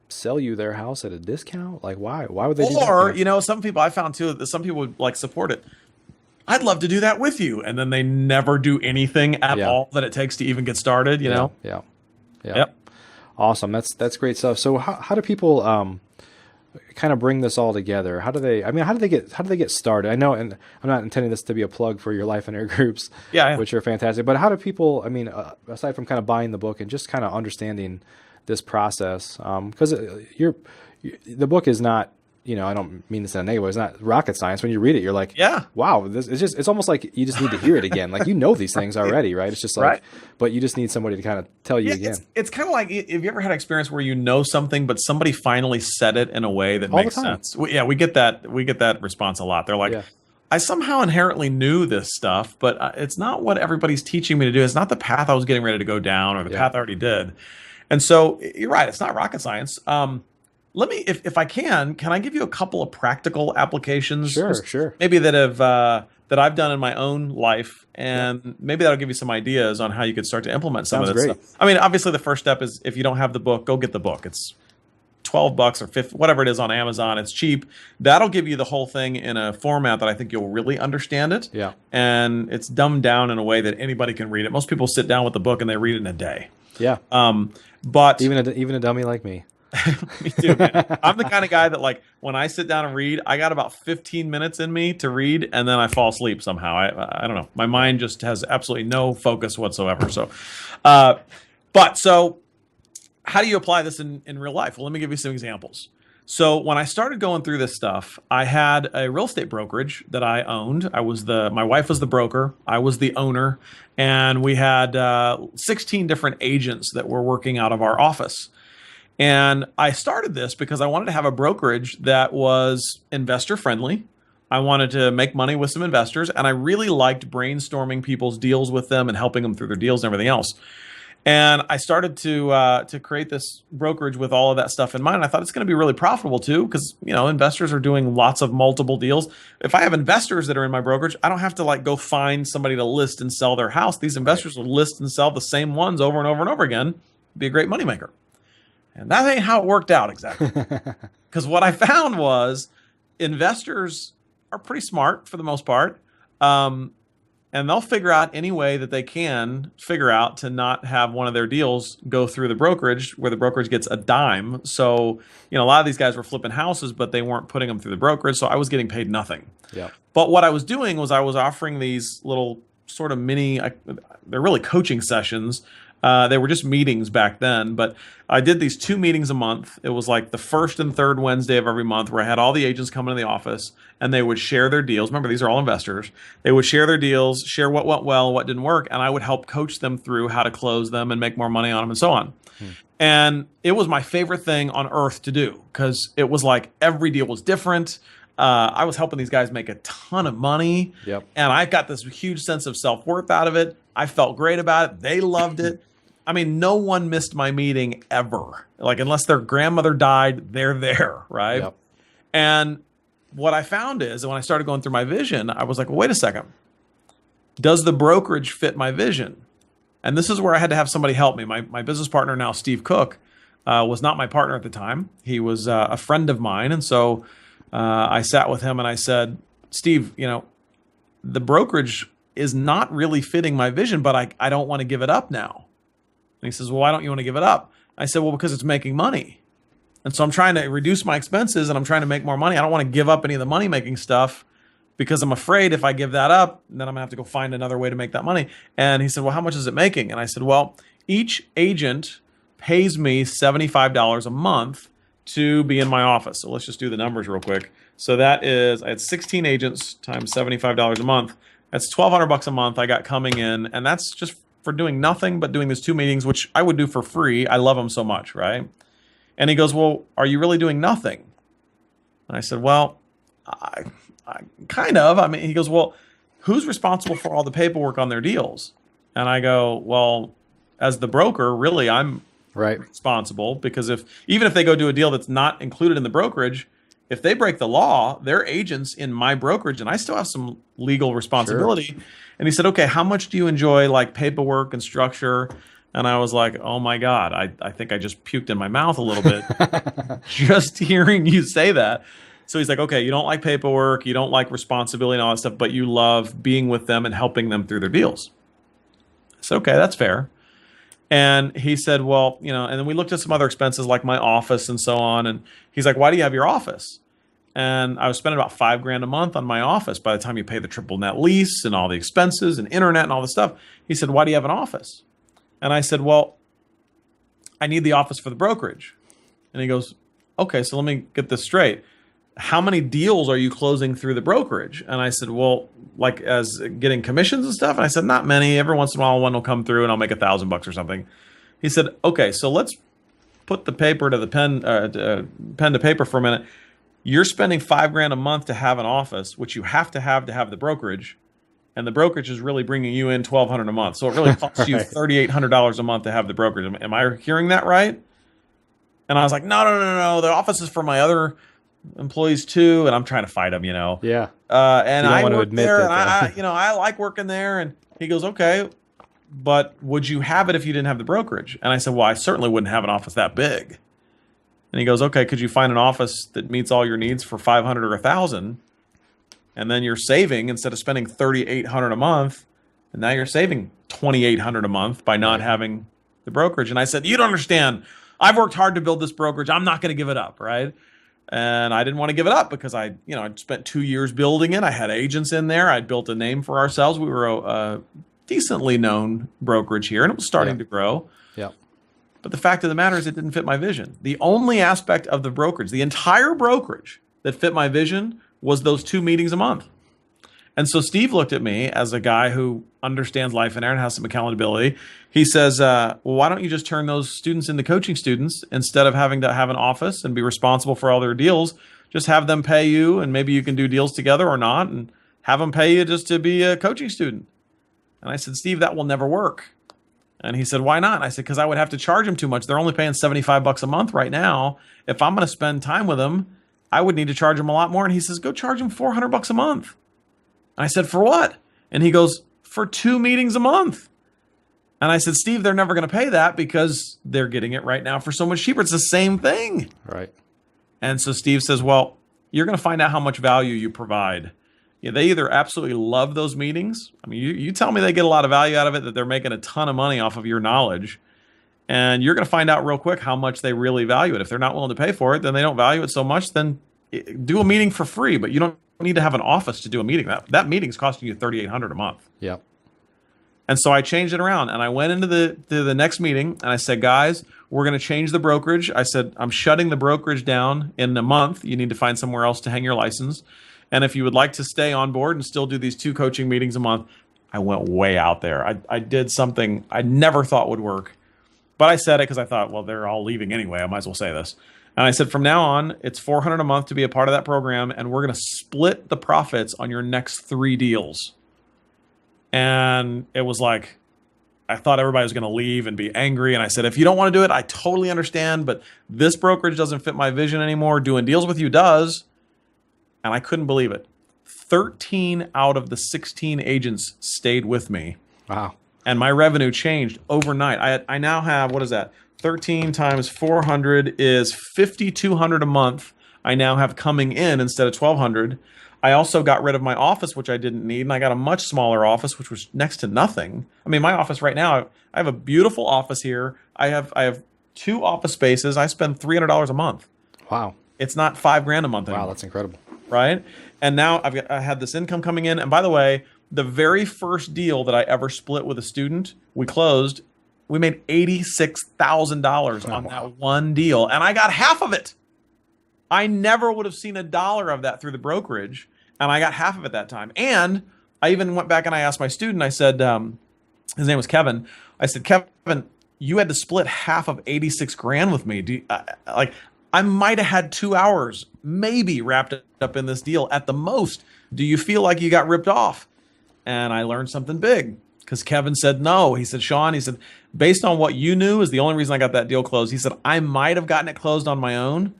Speaker 1: sell you their house at a discount? Like, why? Why would they do that?
Speaker 2: Or, some people I found too, that some people would like support it. I'd love to do that with you. And then they never do anything at all that it takes to even get started, know?
Speaker 1: Yeah.
Speaker 2: Yep.
Speaker 1: Awesome. That's great stuff. So how do people kind of bring this all together? How do they get started? I know, and I'm not intending this to be a plug for your Life and Air groups, which are fantastic, but how do people, aside from kind of buying the book and just kind of understanding this process, because the book is not, I don't mean this in a negative way. It's not rocket science. When you read it, you're like, wow, it's almost like you just need to hear it again. Like, these things already, right? It's just like, but you just need somebody to kind of tell you again.
Speaker 2: It's kind of like, have you ever had an experience where you know something, but somebody finally said it in a way that makes sense? We get that response a lot. They're like, I somehow inherently knew this stuff, but it's not what everybody's teaching me to do. It's not the path I was getting ready to go down or the path I already did. And so you're right. It's not rocket science. Let me, if I can I give you a couple of practical applications?
Speaker 1: Sure.
Speaker 2: Maybe that I've done in my own life, and maybe that'll give you some ideas on how you could start to implement some of this stuff. Obviously the first step is, if you don't have the book, go get the book. It's $12 or $15, whatever it is, on Amazon. It's cheap. That'll give you the whole thing in a format that I think you'll really understand it.
Speaker 1: Yeah.
Speaker 2: And it's dumbed down in a way that anybody can read it. Most people sit down with the book and they read it in a day.
Speaker 1: Yeah.
Speaker 2: But
Speaker 1: even a dummy like me.
Speaker 2: Me too, man. I'm the kind of guy that, like, when I sit down and read, I got about 15 minutes in me to read, and then I fall asleep somehow. I don't know. My mind just has absolutely no focus whatsoever. So, so how do you apply this in real life? Well, let me give you some examples. So when I started going through this stuff, I had a real estate brokerage that I owned. My wife was the broker. I was the owner, and we had 16 different agents that were working out of our office. And I started this because I wanted to have a brokerage that was investor friendly. I wanted to make money with some investors, and I really liked brainstorming people's deals with them and helping them through their deals and everything else. And I started to create this brokerage with all of that stuff in mind. And I thought it's going to be really profitable too, because investors are doing lots of multiple deals. If I have investors that are in my brokerage, I don't have to go find somebody to list and sell their house. These investors will list and sell the same ones over and over and over again. Be a great moneymaker. And that ain't how it worked out exactly. Because what I found was investors are pretty smart for the most part. And they'll figure out any way that they can figure out to not have one of their deals go through the brokerage, where the brokerage gets a dime. So, a lot of these guys were flipping houses, but they weren't putting them through the brokerage. So I was getting paid nothing.
Speaker 1: Yeah.
Speaker 2: But what I was doing was I was offering these little sort of they're really coaching sessions. They were just meetings back then, but I did these 2 meetings a month. It was like the first and third Wednesday of every month, where I had all the agents come into the office and they would share their deals. Remember, these are all investors. They would share their deals, share what went well, what didn't work, and I would help coach them through how to close them and make more money on them and so on. And it was my favorite thing on earth to do, because it was like every deal was different. I was helping these guys make a ton of money, and I got this huge sense of self-worth out of it. I felt great about it. They loved it. No one missed my meeting ever. Unless their grandmother died, they're there, right?
Speaker 1: Yep.
Speaker 2: And what I found is, when I started going through my vision, I was like, well, wait a second. Does the brokerage fit my vision? And this is where I had to have somebody help me. My business partner now, Steve Cook, was not my partner at the time. He was a friend of mine. And so I sat with him and I said, Steve, the brokerage is not really fitting my vision, but I don't want to give it up now. And he says, well, why don't you want to give it up? I said, well, because it's making money. And so I'm trying to reduce my expenses and I'm trying to make more money. I don't want to give up any of the money-making stuff, because I'm afraid if I give that up, then I'm going to have to go find another way to make that money. And he said, well, how much is it making? And I said, well, each agent pays me $75 a month to be in my office. So let's just do the numbers real quick. So that is, I had 16 agents times $75 a month. That's $1,200 a month I got coming in. And that's just for doing nothing but doing these 2 meetings, which I would do for free. I love them so much, right? And he goes, well, are you really doing nothing? And I said, well, I kind of. He goes, well, who's responsible for all the paperwork on their deals? And I go, well, as the broker, really, I'm responsible, because even if they go do a deal that's not included in the brokerage, if they break the law, they're agents in my brokerage, and I still have some legal responsibility. Sure. And he said, okay, how much do you enjoy like paperwork and structure? And I was like, oh my God, I think I just puked in my mouth a little bit just hearing you say that. So he's like, okay, you don't like paperwork, you don't like responsibility and all that stuff, but you love being with them and helping them through their deals. I said, okay, that's fair. And he said, well, and then we looked at some other expenses like my office and so on. And he's like, why do you have your office? And I was spending about $5,000 a month on my office by the time you pay the triple net lease and all the expenses and internet and all the stuff. He said, why do you have an office? And I said, well, I need the office for the brokerage. And he goes, okay, so let me get this straight. How many deals are you closing through the brokerage? And I said, well, like as getting commissions and stuff? And I said, not many. Every once in a while, one will come through and I'll make $1,000 or something. He said, okay, so let's put the paper to the pen to paper for a minute. You're spending $5,000 a month to have an office, which you have to have the brokerage. And the brokerage is really bringing you in $1,200 a month. So it really costs you $3,800 a month to have the brokerage. Am I hearing that right? And I was like, no. The office is for my other employees too. And I'm trying to fight them,
Speaker 1: Yeah.
Speaker 2: And I work there, and I like working there. And he goes, okay, but would you have it if you didn't have the brokerage? And I said, well, I certainly wouldn't have an office that big. And he goes, okay, could you find an office that meets all your needs for $500 or $1,000? And then you're saving, instead of spending $3,800 a month, and now you're saving $2,800 a month by not having the brokerage. And I said, you don't understand. I've worked hard to build this brokerage. I'm not going to give it up, right? And I didn't want to give it up because I'd spent 2 years building it. I had agents in there. I'd built a name for ourselves. We were a decently known brokerage here, and it was starting to grow.
Speaker 1: Yeah.
Speaker 2: But the fact of the matter is it didn't fit my vision. The only aspect of the brokerage, the entire brokerage that fit my vision, was those 2 meetings a month. And so Steve looked at me as a guy who understands life and air and has some accountability. He says, well, why don't you just turn those students into coaching students instead of having to have an office and be responsible for all their deals? Just have them pay you, and maybe you can do deals together or not, and have them pay you just to be a coaching student. And I said, Steve, that will never work. And he said, why not? And I said, because I would have to charge them too much. They're only paying $75 a month right now. If I'm going to spend time with them, I would need to charge them a lot more. And he says, go charge them $400 a month. And I said, for what? And he goes, for 2 meetings a month. And I said, Steve, they're never going to pay that because they're getting it right now for so much cheaper. It's the same thing.
Speaker 1: Right.
Speaker 2: And so Steve says, well, you're going to find out how much value you provide. Yeah, they either absolutely love those meetings. I mean, you tell me they get a lot of value out of it, that they're making a ton of money off of your knowledge. And you're going to find out real quick how much they really value it. If they're not willing to pay for it, then they don't value it so much, then do a meeting for free. But you don't need to have an office to do a meeting. That meeting's costing you $3,800 a month.
Speaker 1: Yep.
Speaker 2: And so I changed it around, and I went into the next meeting, and I said, guys, we're going to change the brokerage. I said, I'm shutting the brokerage down in a month. You need to find somewhere else to hang your license. And if you would like to stay on board and still do these 2 coaching meetings a month, I went way out there. I did something I never thought would work. But I said it because I thought, well, they're all leaving anyway. I might as well say this. And I said, from now on, it's $400 a month to be a part of that program, and we're going to split the profits on your next 3 deals. And it was like, I thought everybody was going to leave and be angry. And I said, if you don't want to do it, I totally understand. But this brokerage doesn't fit my vision anymore. Doing deals with you does. And I couldn't believe it. 13 out of the 16 agents stayed with me.
Speaker 1: Wow.
Speaker 2: And my revenue changed overnight. I now have, what is that? 13 times 400 is $5,200 a month. I now have coming in instead of $1,200. I also got rid of my office, which I didn't need, and I got a much smaller office, which was next to nothing. I mean, my office right now, I have a beautiful office here. I have 2 office spaces. I spend $300 a month.
Speaker 1: Wow.
Speaker 2: It's not $5,000 a month anymore.
Speaker 1: Wow, that's incredible.
Speaker 2: Right? And now I had this income coming in. And by the way, the very first deal that I ever split with a student, we closed, we made $86,000 on that one deal. And I got half of it. I never would have seen $1 of that through the brokerage. And I got half of it that time. And I even went back and I asked my student, I said, his name was Kevin. I said, Kevin, you had to split half of 86 grand with me. I might have had 2 hours, maybe wrapped up in this deal at the most. Do you feel like you got ripped off? And I learned something big because Kevin said no. He said, Shaun, he said, based on what you knew is the only reason I got that deal closed. He said, I might have gotten it closed on my own,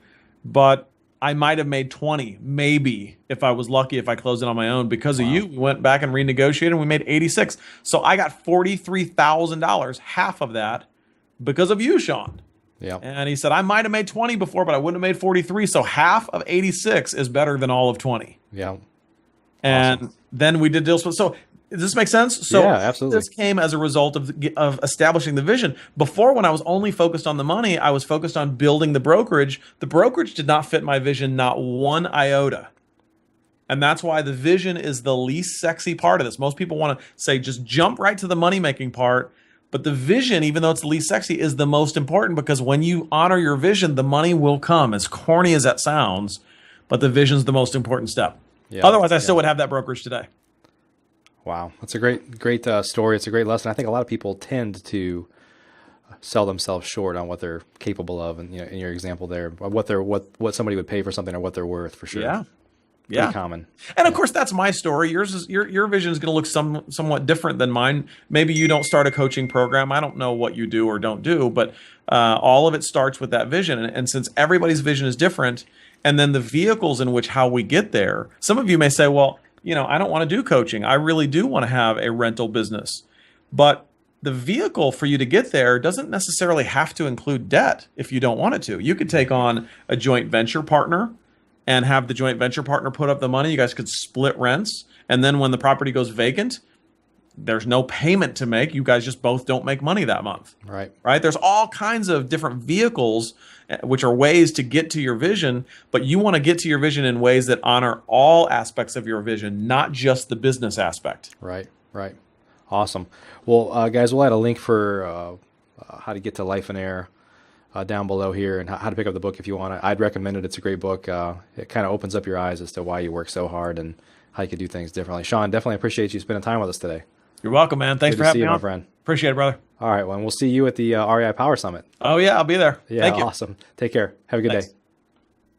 Speaker 2: but I might have made 20, maybe, if I was lucky, if I closed it on my own. Because of you, we went back and renegotiated and we made 86. So I got $43,000, half of that, because of you, Shaun.
Speaker 1: Yeah.
Speaker 2: And he said, I might have made 20 before, but I wouldn't have made 43. So half of 86 is better than all of 20.
Speaker 1: Yeah.
Speaker 2: And
Speaker 1: awesome.
Speaker 2: Then we did deals with, so does this make sense? So
Speaker 1: yeah, absolutely.
Speaker 2: This came as a result of establishing the vision. Before, when I was only focused on the money, I was focused on building the brokerage. The brokerage did not fit my vision, not one iota. And that's why the vision is the least sexy part of this. Most people want to say, just jump right to the money-making part. But the vision, even though it's the least sexy, is the most important, because when you honor your vision, the money will come, as corny as that sounds. But the vision's the most important step.
Speaker 1: Yeah,
Speaker 2: Otherwise, I still would have that brokerage today.
Speaker 1: Wow, that's a great story. It's a great lesson. I think a lot of people tend to sell themselves short on what they're capable of, and in your example there, what somebody would pay for something or what they're worth, for sure.
Speaker 2: Yeah,
Speaker 1: pretty common.
Speaker 2: And of course, that's my story. Yours is your vision is going to look somewhat different than mine. Maybe you don't start a coaching program. I don't know what you do or don't do, but all of it starts with that vision. And since everybody's vision is different, and then the vehicles in which how we get there. Some of you may say, well, I don't want to do coaching. I really do want to have a rental business. But the vehicle for you to get there doesn't necessarily have to include debt if you don't want it to. You could take on a joint venture partner and have the joint venture partner put up the money. You guys could split rents. And then when the property goes vacant, there's no payment to make. You guys just both don't make money that month.
Speaker 1: Right.
Speaker 2: There's all kinds of different vehicles, which are ways to get to your vision, but you want to get to your vision in ways that honor all aspects of your vision, not just the business aspect.
Speaker 1: Right. Awesome. Well, guys, we'll add a link for how to get to Life and Air down below here, and how to pick up the book if you want it. I'd recommend it. It's a great book. It kind of opens up your eyes as to why you work so hard and how you could do things differently. Shaun, definitely appreciate you spending time with us today.
Speaker 2: You're welcome, man. Thanks for having me on,
Speaker 1: my friend.
Speaker 2: Appreciate it, brother.
Speaker 1: All right, well, and we'll see you at the REI Power Summit.
Speaker 2: Oh, yeah, I'll be there.
Speaker 1: Yeah,
Speaker 2: Thank you.
Speaker 1: Awesome. Take care. Have a good
Speaker 2: Thanks.
Speaker 1: day.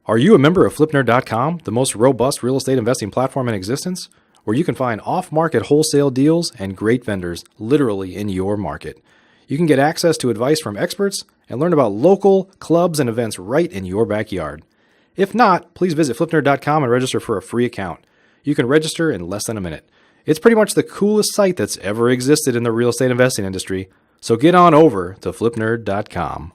Speaker 1: Are you a member of FlipNerd.com, the most robust real estate investing platform in existence, where you can find off-market wholesale deals and great vendors literally in your market? You can get access to advice from experts and learn about local clubs and events right in your backyard. If not, please visit FlipNerd.com and register for a free account. You can register in less than a minute. It's pretty much the coolest site that's ever existed in the real estate investing industry, so get on over to FlipNerd.com.